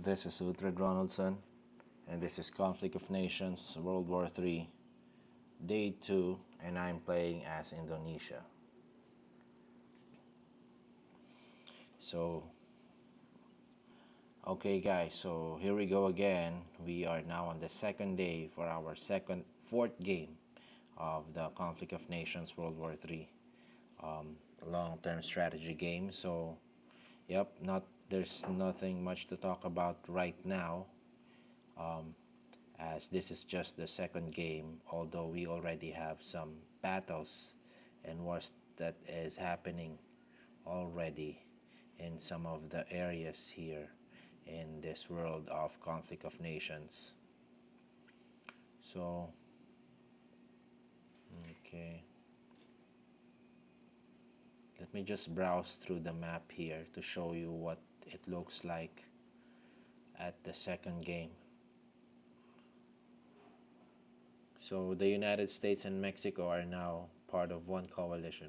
This is Uthred and this is Conflict of Nations World War III, Day 2, and I'm playing as Indonesia. So, okay guys, so here we go again. We are now on the second day for our fourth game of the Conflict of Nations World War III long-term strategy game. So, yep, there's nothing much to talk about right now. Um, as this is just the second game, although we already have some battles and wars that is happening already in some of the areas here in this world of conflict of nations. So, okay, let me just browse through the map here to show you what it looks like at the second game. So the United States and Mexico are now part of one coalition.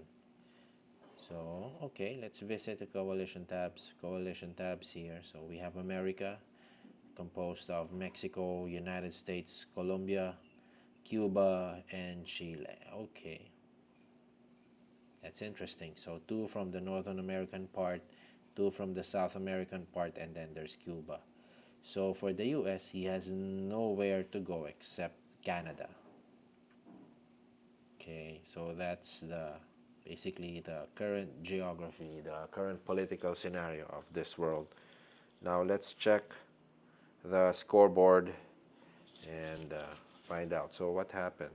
So, okay, let's visit the coalition tabs here. So we have America, composed of Mexico, United States, Colombia, Cuba, and Chile. Okay, that's interesting. So two from the Northern American part, two from the South American part, and then there's Cuba. So for the US, he has nowhere to go except Canada. Okay, so that's basically the current geography, the current political scenario of this world. Now let's check the scoreboard and find out. So what happened?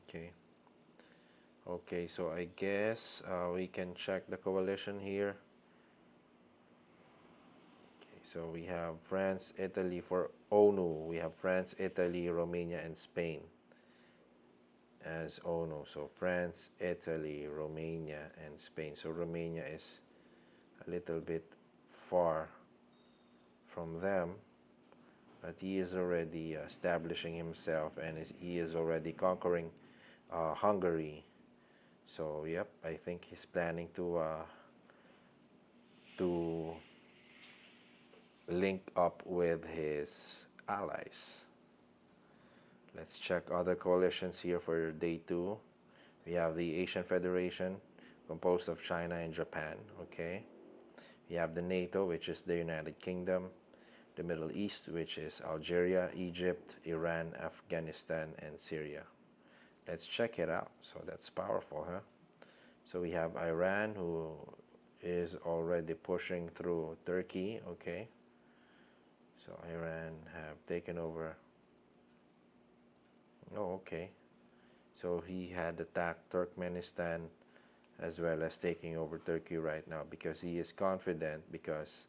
Okay. Okay, so I guess we can check the coalition here. Okay, so we have France, Italy for ONU. We have France, Italy, Romania, and Spain as ONU. So France, Italy, Romania, and Spain. So Romania is a little bit far from them, but he is already establishing himself and he is already conquering Hungary. So yep, I think he's planning to link up with his allies. Let's check other coalitions here for day 2. We have the Asian Federation, composed of China and Japan. Okay. We have the NATO, which is the United Kingdom, the Middle East, which is Algeria, Egypt, Iran, Afghanistan, and Syria. Let's check it out. So that's powerful, huh? So we have Iran, who is already pushing through Turkey. Okay. So Iran have taken over. Oh, okay. So he had attacked Turkmenistan as well as taking over Turkey right now because he is confident because,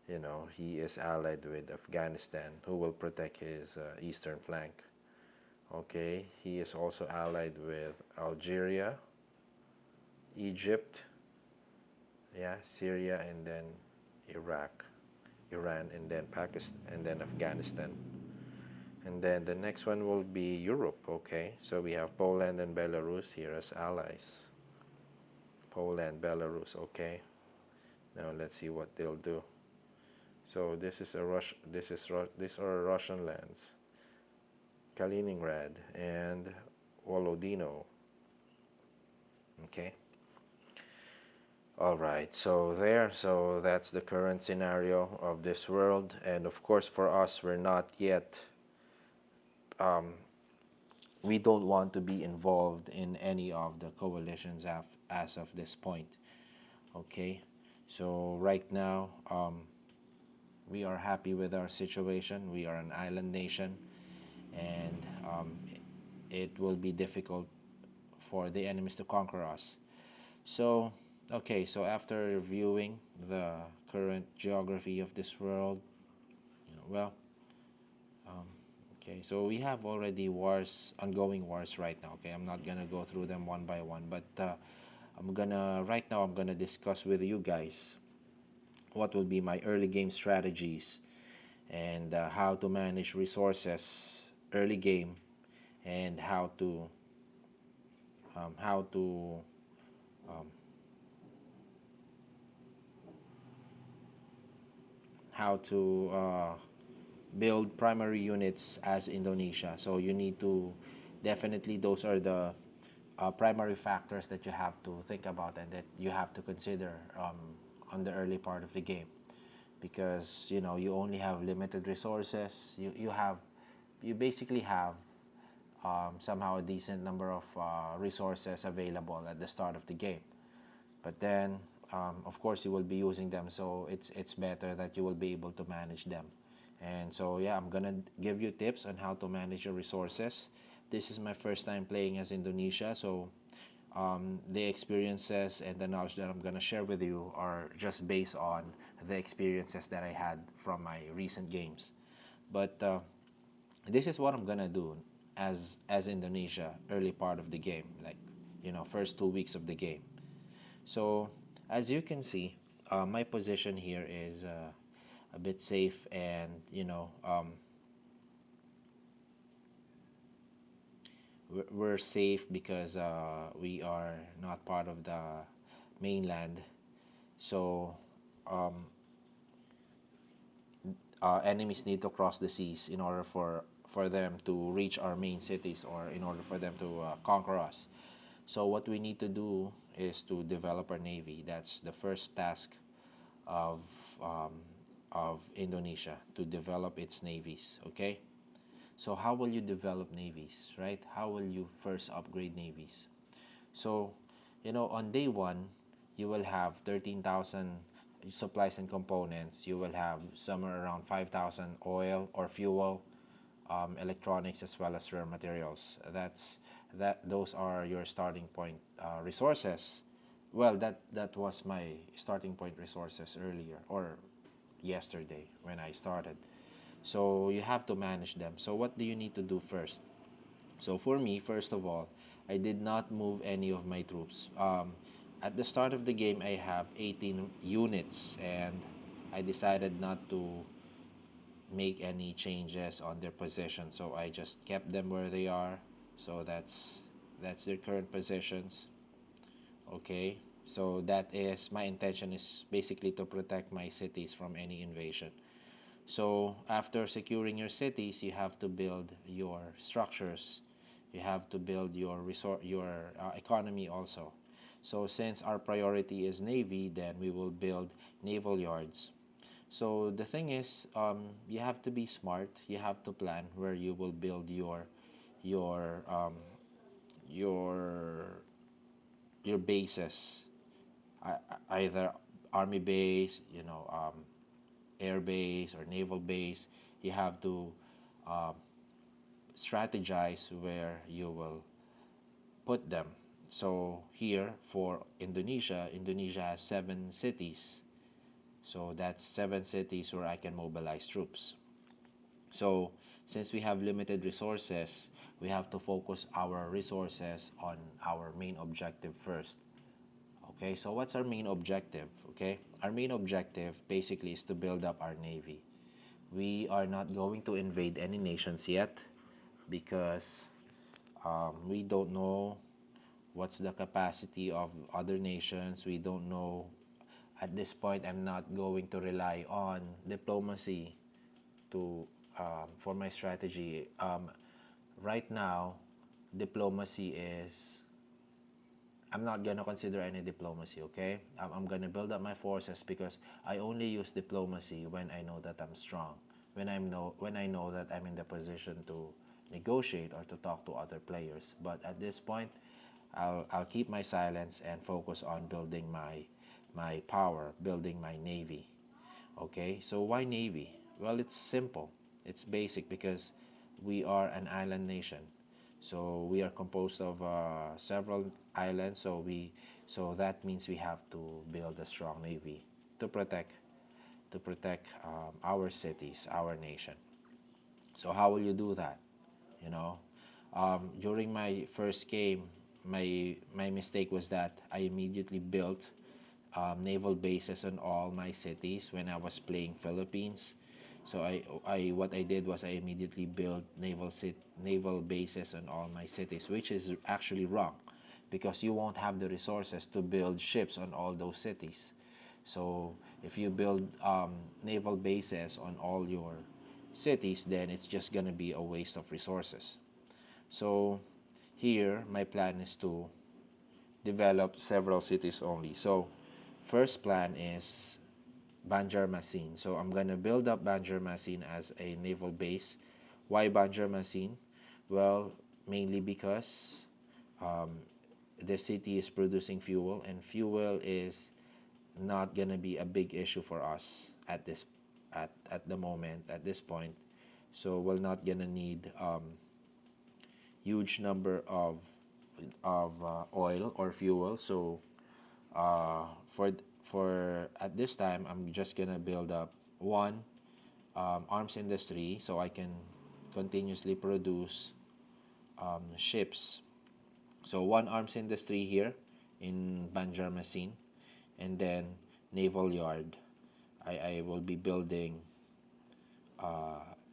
you know, he is allied with Afghanistan, who will protect his eastern flank. Okay, he is also allied with Algeria, Egypt, yeah, Syria, and then Iraq, Iran, and then Pakistan, and then Afghanistan. And then the next one will be Europe. Okay, so we have Poland and Belarus here as allies. Poland, Belarus. Okay, now let's see what they'll do. So this is these are Russian lands, Kaliningrad and Volodino. Okay. All right. So that's the current scenario of this world, and of course for us, we're not yet. We don't want to be involved in any of the coalitions as of this point. Okay. So right now, we are happy with our situation. We are an island nation, and it will be difficult for the enemies to conquer us. So, okay, so after reviewing the current geography of this world, well, um, okay, so we have already ongoing wars right now. Okay, I'm not gonna go through them one by one, but right now I'm gonna discuss with you guys what will be my early game strategies and how to manage resources early game and how to um, how to build primary units as Indonesia. So you need to definitely, those are the primary factors that you have to think about and that you have to consider on the early part of the game, because you only have limited resources. You basically have somehow a decent number of resources available at the start of the game, but then of course you will be using them, so it's better that you will be able to manage them. And so yeah, I'm gonna give you tips on how to manage your resources. This is my first time playing as Indonesia, so the experiences and the knowledge that I'm gonna share with you are just based on the experiences that I had from my recent games. But this is what I'm gonna do as Indonesia early part of the game, like first 2 weeks of the game. So as you can see, my position here is a bit safe, and we're safe because we are not part of the mainland. So um, enemies need to cross the seas in order for them to reach our main cities, or in order for them to conquer us. So what we need to do is to develop our navy. That's the first task of um, of Indonesia, to develop its navies. Okay. So how will you develop navies, right? How will you first upgrade navies? So, on day one, you will have 13,000 supplies and components. You will have somewhere around 5,000 oil or fuel, electronics, as well as rare materials. Those are your starting point resources. Well, that was my starting point resources earlier, or yesterday when I started. So you have to manage them. So what do you need to do first? So for me, first of all, I did not move any of my troops. At the start of the game, I have 18 units, and I decided not to make any changes on their position. So I just kept them where they are. So that's their current positions. Okay. So that is my intention, is basically to protect my cities from any invasion. So after securing your cities, you have to build your structures. You have to build your economy also. So since our priority is navy, then we will build naval yards. So the thing is, you have to be smart. You have to plan where you will build your your your bases. Either army base, air base or naval base. You have to um, strategize where you will put them. So here for Indonesia, Indonesia has 7 cities. So that's 7 cities where I can mobilize troops. So since we have limited resources, we have to focus our resources on our main objective first. Okay, so what's our main objective? Okay, our main objective basically is to build up our navy. We are not going to invade any nations yet, because we don't know what's the capacity of other nations. We don't know. At this point, I'm not going to rely on diplomacy to for my strategy. Right now, diplomacy is, I'm not gonna consider any diplomacy. Okay, I'm gonna build up my forces, because I only use diplomacy when I know that I'm strong. When I know that I'm in the position to negotiate or to talk to other players. But at this point, I'll keep my silence and focus on building my power, building my navy. Okay, so why navy? Well, it's simple. It's basic, because we are an island nation. So we are composed of several islands. So that means we have to build a strong navy to protect our cities, our nation. So how will you do that? You know, during my first game, my mistake was that I immediately built naval bases on all my cities when I was playing Philippines. So what I did was I immediately built naval bases on all my cities, which is actually wrong, because you won't have the resources to build ships on all those cities. So if you build naval bases on all your cities, then it's just gonna be a waste of resources. So here, my plan is to develop several cities only. So first plan is Banjarmasin. So I'm gonna build up Banjarmasin as a naval base. Why Banjarmasin? Well, mainly because um, the city is producing fuel, and fuel is not gonna be a big issue for us at the moment at this point. So we're not gonna need huge number of oil or fuel. So uh, for for at this time, I'm just gonna build up one arms industry so I can continuously produce ships. So one arms industry here in Banjarmasin, and then naval yard. I will be building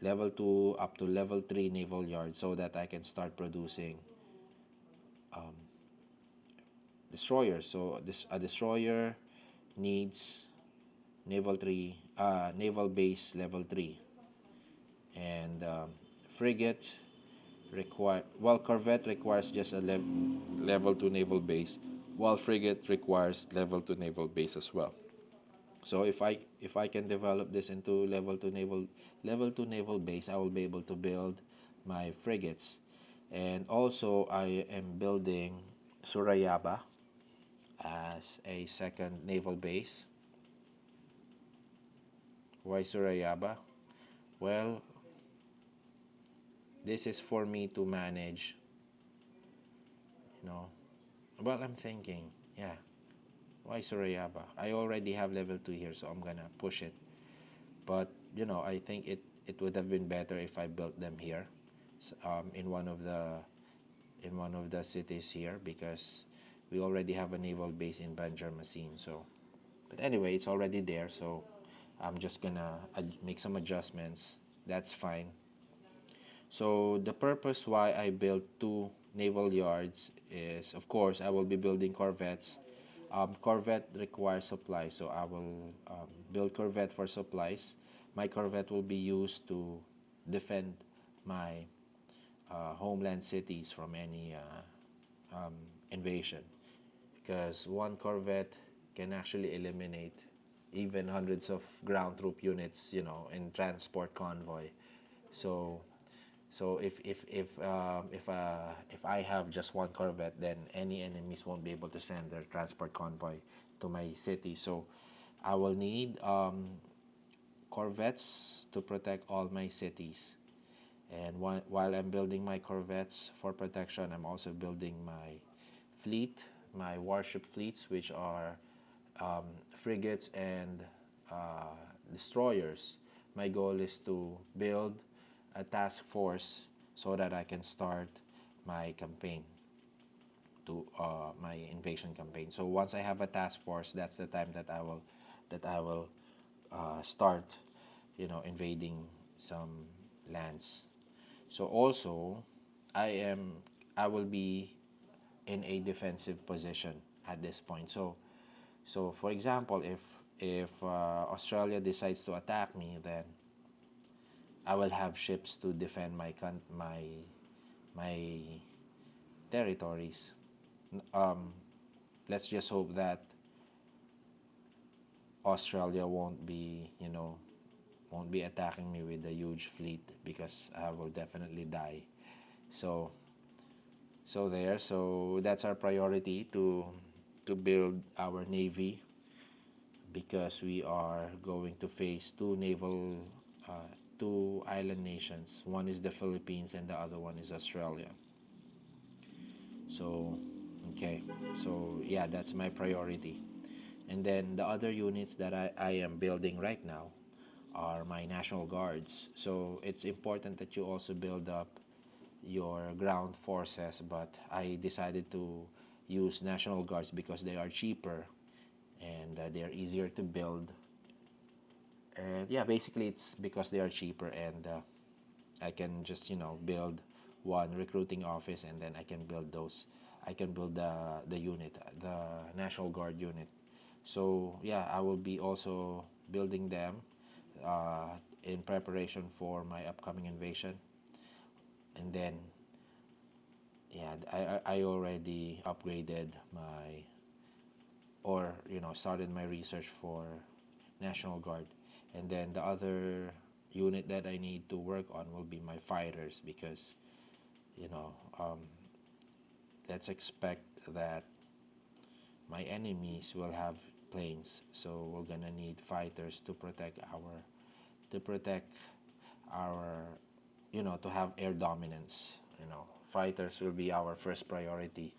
level 2 up to level 3 naval yard so that I can start producing destroyers. So this a destroyer needs naval base level 3, and frigate corvette requires just a level 2 naval base, while frigate requires level 2 naval base as well. So if I can develop this into level 2 naval base, I will be able to build my frigates. And also I am building Surayaba as a second naval base. Why Surayaba? Well, this is for me to manage, you know. Well, I'm thinking, yeah, why Surayaba? I already have level 2 here, so I'm gonna push it. But, I think it would have been better if I built them here, in one of the cities here, because we already have a naval base in Banjarmasin. So, but anyway, it's already there, so I'm just gonna make some adjustments. That's fine. So the purpose why I built two naval yards is, of course, I will be building corvettes. Corvette requires supplies, so I will build corvette for supplies. My corvette will be used to defend my homeland cities from any invasion, because one corvette can actually eliminate even hundreds of ground troop units, in transport convoy. So if I have just one corvette, then any enemies won't be able to send their transport convoy to my city. So I will need corvettes to protect all my cities. And while I'm building my corvettes for protection, I'm also building my fleet, my warship fleets, which are um, frigates and uh, destroyers. My goal is to build a task force so that I can start my campaign, to my invasion campaign. So once I have a task force, that's the time that I will start, invading some lands. So also, I am I will be in a defensive position at this point. So for example, if Australia decides to attack me, then I will have ships to defend my territories. Um, let's just hope that Australia won't be attacking me with a huge fleet, because I will definitely die. So so that's our priority, to build our navy, because we are going to face two island nations. One is the Philippines and the other one is Australia. So, okay. So, yeah, that's my priority. And then the other units that I am building right now are my National Guards. So, it's important that you also build up your ground forces, but I decided to use National Guards because they are cheaper, and they're easier to build. And yeah, basically it's because they are cheaper, and I can just build one recruiting office, and then I can build the unit, the National Guard unit. So yeah, I will be also building them in preparation for my upcoming invasion. And then yeah, I already upgraded my, or started my research for National Guard. And then the other unit that I need to work on will be my fighters, because you know um, let's expect that my enemies will have planes, so we're gonna need fighters to protect our to have air dominance. Fighters will be our first priority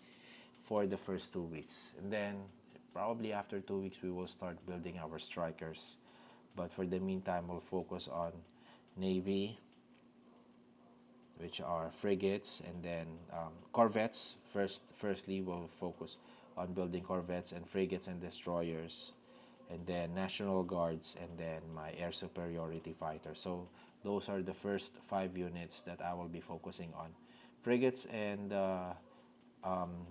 for the first 2 weeks, and then probably after 2 weeks we will start building our strikers. But for the meantime, we'll focus on navy, which are frigates, and then corvettes. Firstly, we'll focus on building corvettes and frigates and destroyers, and then National Guards, and then my air superiority fighter. So those are the first 5 units that I will be focusing on. Frigates um,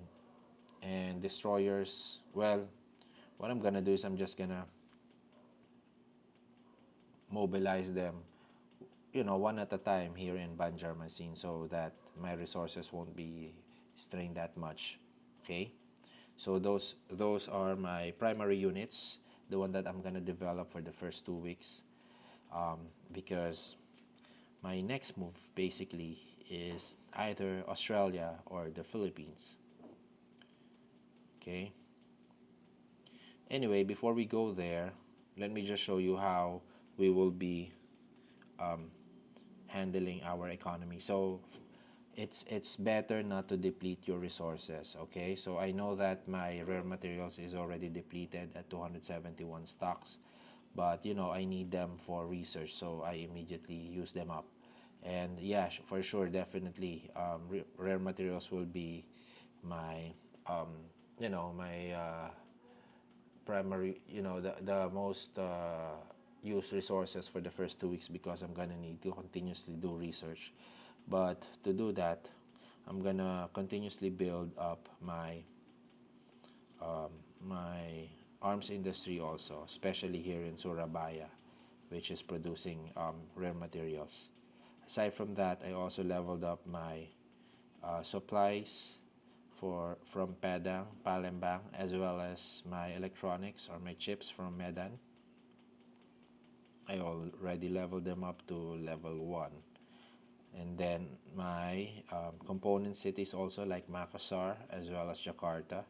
and destroyers. Well, what I'm gonna do is I'm just gonna mobilize them, one at a time here in Banjarmasin, so that my resources won't be strained that much. Okay, so those are my primary units, the one that I'm gonna develop for the first 2 weeks, because my next move basically is either Australia or the Philippines. Okay. Anyway, before we go there, let me just show you how we will be um, handling our economy. So it's better not to deplete your resources. Okay, so I know that my rare materials is already depleted at 271 stocks, but I need them for research, so I immediately use them up. And yeah, for sure, definitely, rare materials will be my my primary, the most used resources for the first 2 weeks, because I'm gonna need to continuously do research. But to do that, I'm gonna continuously build up um, my arms industry also, especially here in Surabaya, which is producing rare materials. Aside from that, I also leveled up my supplies from Padang, Palembang, as well as my electronics or my chips from Medan. I already leveled them up to level 1. And then my component cities also, like Makassar as well as Jakarta,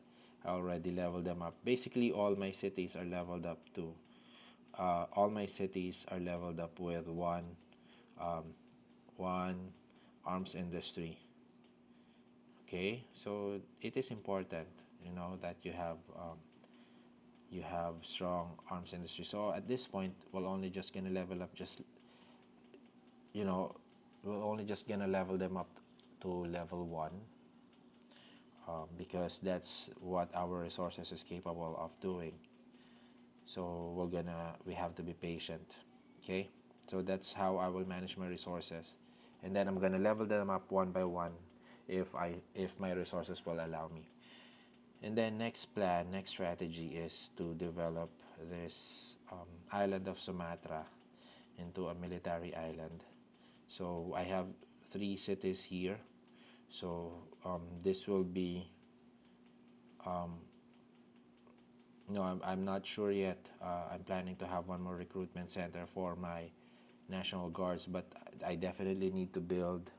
I already leveled them up. Basically, all my cities are leveled up with um, one arms industry. Okay, so it is important, that you have strong arms industry. So at this point, we're only just gonna level up you know we're only just gonna level them up to level 1, because that's what our resources is capable of doing. So we have to be patient. Okay, so that's how I will manage my resources, and then I'm gonna level them up one by one if my resources will allow me. And then next strategy is to develop this island of Sumatra into a military island. So I have 3 cities here. So this will be, um, no, I'm not sure yet. I'm planning to have one more recruitment center for my National Guards, but I definitely need to build,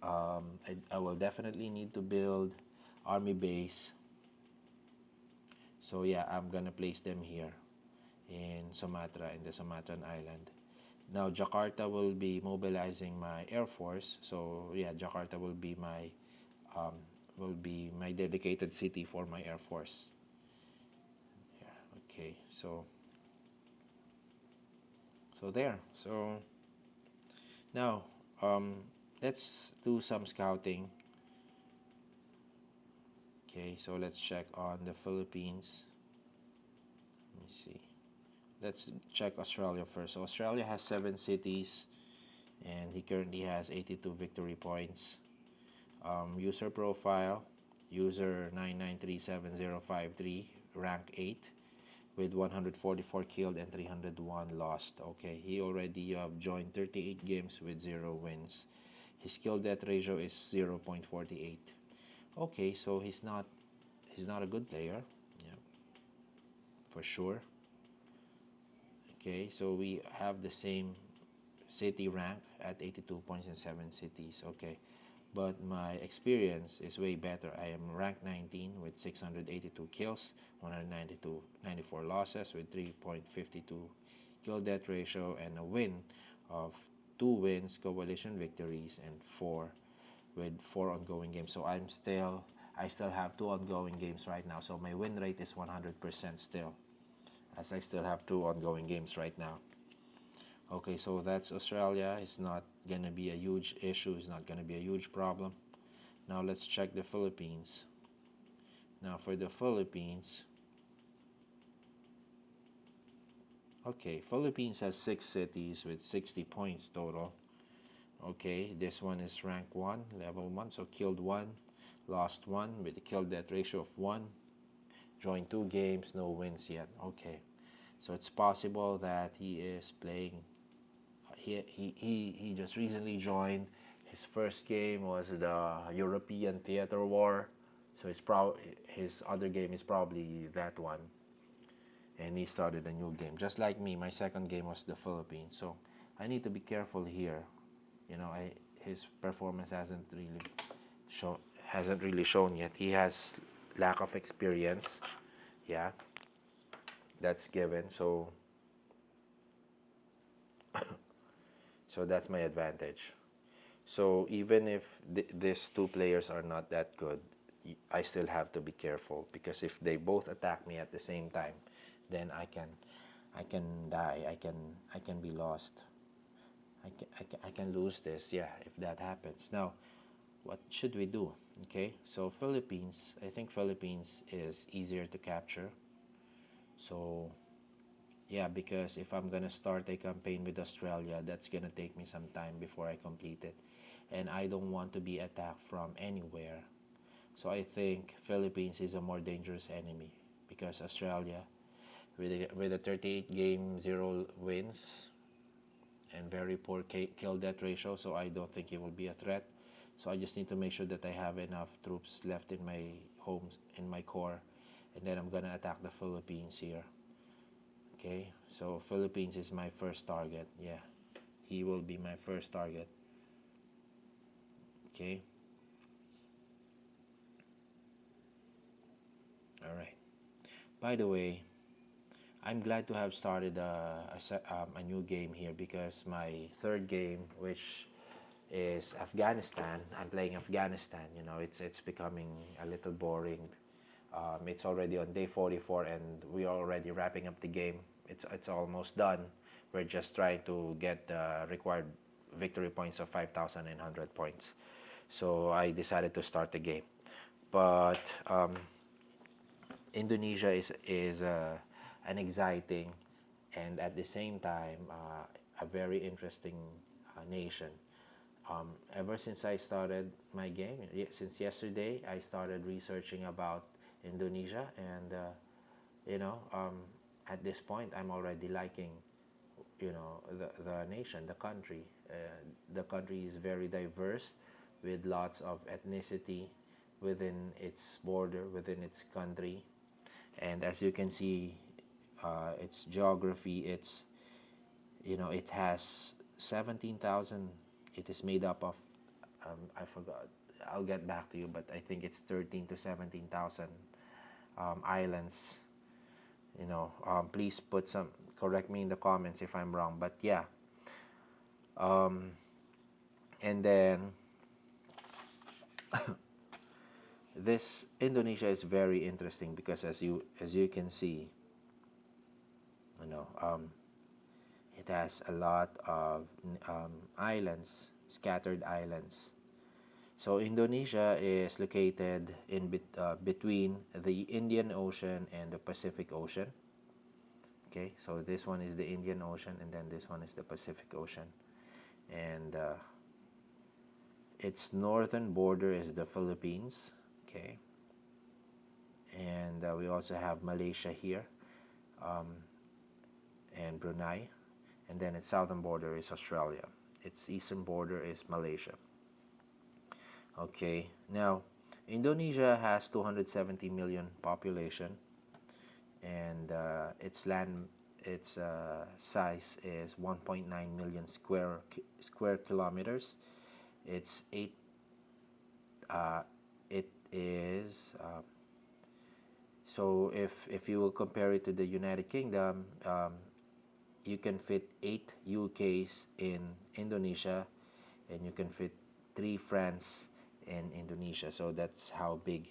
I will definitely need to build army base. So yeah, I'm gonna place them here in Sumatra, in the Sumatran island. Now Jakarta will be mobilizing my air force. So yeah, Jakarta um, will be my dedicated city for my air force. Yeah, okay. So there. So now let's do some scouting. Okay, so let's check on the Philippines. Let me see. let's check Australia first. So Australia has 7 cities, and he currently has 82 victory points. User profile, user 9937053, rank 8, with 144 killed and 301 lost. Okay, he already joined 38 games with 0 wins. His kill death ratio is 0.48. Okay, so he's not a good player. Yeah, for sure. Okay, so we have the same city rank at 82 points in 7 cities. Okay, but my experience is way better. I am ranked 19 with 682 kills, 94 losses with 3.52 kill death ratio, and a win of 2 wins, coalition victories, and 4 with 4 ongoing games. So I still have 2 ongoing games right now. So my win rate is 100% still, as I still have 2 ongoing games right now. Okay, so that's Australia. It's not gonna be a huge issue. It's not gonna be a huge problem. Now let's check the Philippines. Now for the Philippines, okay, Philippines has 6 cities with 60 points total. Okay, this one is rank 1, level 1, so killed 1, lost 1 with a kill death ratio of 1, joined 2 games, no wins yet. Okay, so it's possible that he is playing. He just recently joined. His first game was the European Theater War, so his other game is probably that one, and he started a new game. Just like me, my second game was the Philippines, so I need to be careful here. His performance shown hasn't really shown yet. He has lack of experience. Yeah, that's given. So that's my advantage. So even if these 2 players are not that good, I still have to be careful, because if they both attack me at the same time, then I can die. I can be lost. I can lose this. Yeah, if that happens. Now, what should we do? Okay, so Philippines. I think Philippines is easier to capture. So yeah, because if I'm gonna start a campaign with Australia, that's gonna take me some time before I complete it, and I don't want to be attacked from anywhere. So I think Philippines is a more dangerous enemy, because Australia, with a 38 game 0 wins and very poor kill death ratio, so I don't think it will be a threat. So I just need to make sure that I have enough troops left in my homes, in my core, and then I'm gonna attack the Philippines here. Okay, so Philippines is my first target. Yeah, he will be my first target. Okay, all right. By the way, I'm glad to have started a new game here, because my third game, which is Afghanistan, I'm playing Afghanistan. It's becoming a little boring. It's already on day 44, and we are already wrapping up the game. It's almost done. We're just trying to get the required victory points of 5,900 points. So I decided to start the game. But Indonesia is an exciting, and at the same time a very interesting nation. Ever since I started my game, since yesterday, I started researching about Indonesia, and you know, at this point, I'm already liking, the nation, the country. The country is very diverse, with lots of ethnicity within its border, within its country, and as you can see, its geography, it has 17,000. It is made up of, I forgot. I'll get back to you, but I think it's 13 to 17,000 islands. Please correct me in the comments if I'm wrong. But yeah, um, and then this Indonesia is very interesting, because as you can see, you know, um, it has a lot of islands, scattered islands. So Indonesia is located between the Indian Ocean and the Pacific Ocean. Okay, so this one is the Indian Ocean, and then this one is the Pacific Ocean. And its northern border is the Philippines. Okay, and we also have Malaysia here, um, and Brunei, and then its southern border is Australia. Its eastern border is Malaysia. Okay, now Indonesia has 270 million population, and its size is 1.9 million square kilometers. It's eight. It is so if you will compare it to the United Kingdom, you can fit 8 UKs in Indonesia, and you can fit 3 France in Indonesia. So that's how big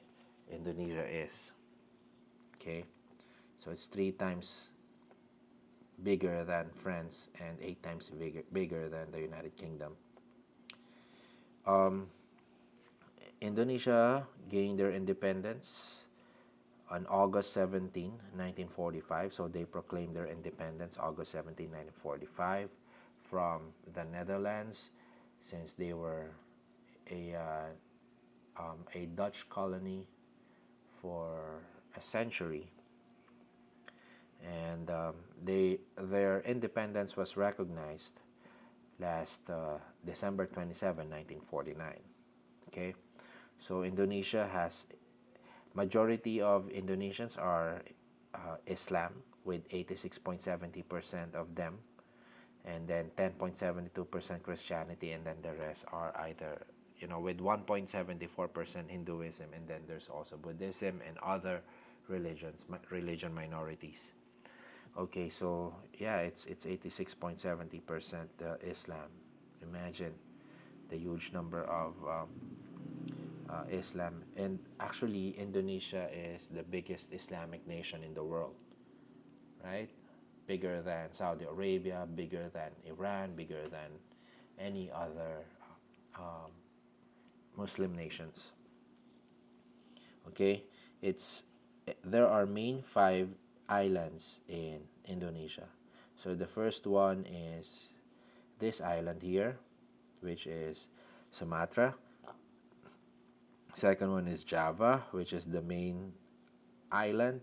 Indonesia is. Okay, so it's 3 times bigger than France and 8 times bigger than the United Kingdom. Um, Indonesia gained their independence on August 17, 1945. So they proclaimed their independence August 17, 1945 from the Netherlands, since they were a, a Dutch colony for a century. And their independence was recognized last December 27, 1949. Okay, so Indonesia has majority of Indonesians are Islam, with 86.70% of them, and then 10.72% Christianity, and then the rest are either, with 1.74% Hinduism, and then there's also Buddhism and other religion minorities. Okay, so yeah, it's 86.70% Islam. Imagine the huge number of Islam, and actually Indonesia is the biggest Islamic nation in the world, right? Bigger than Saudi Arabia, bigger than Iran, bigger than any other um, Muslim nations. Okay, it's there are main 5 islands in Indonesia. So the first one is this island here, which is Sumatra. Second one is Java, which is the main island.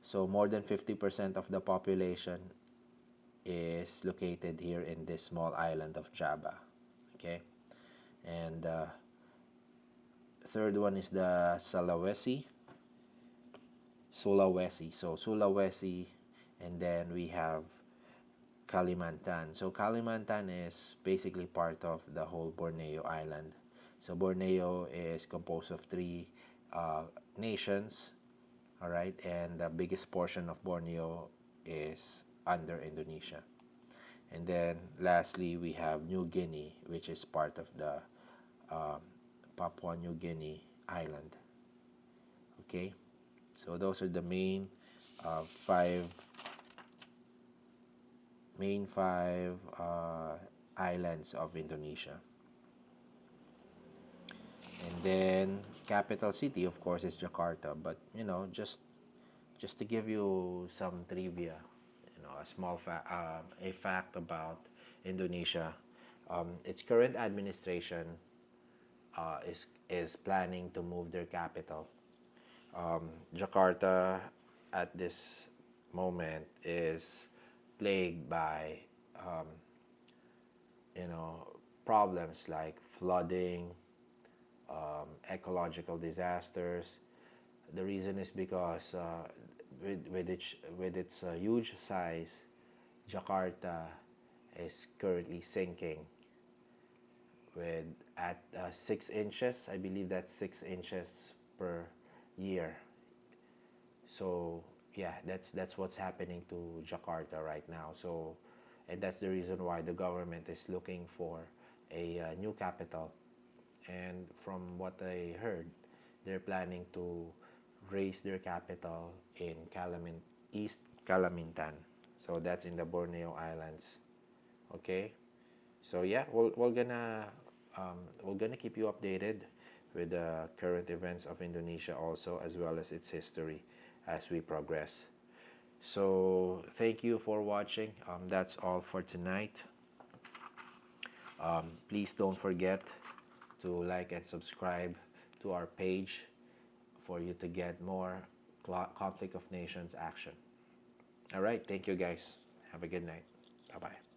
So more than 50% of the population is located here in this small island of Java. Okay, and third one is the Sulawesi. So Sulawesi, and then we have Kalimantan. So Kalimantan is basically part of the whole Borneo Island. So Borneo is composed of 3 nations, all right, and the biggest portion of Borneo is under Indonesia. And then lastly, we have New Guinea, which is part of the um, Papua New Guinea island. Okay, so those are the uh, five main five islands of Indonesia. And then capital city, of course, is Jakarta. But just to give you some trivia, a small a fact about Indonesia. Its current administration is planning to move their capital. Jakarta at this moment is plagued by um, you know problems like flooding, ecological disasters. The reason is because with its huge size, Jakarta is currently sinking with at 6 inches. I believe that's 6 inches per year. So yeah, that's what's happening to Jakarta right now. So, and that's the reason why the government is looking for a new capital. And from what I heard, they're planning to raise their capital in East Kalimantan. So that's in the Borneo Islands. Okay. So yeah, we're gonna keep you updated with the current events of Indonesia also, as well as its history as we progress. So thank you for watching. That's all for tonight. Please don't forget to like and subscribe to our page for you to get more conflict of nations action. All right, thank you guys. Have a good night. Bye bye.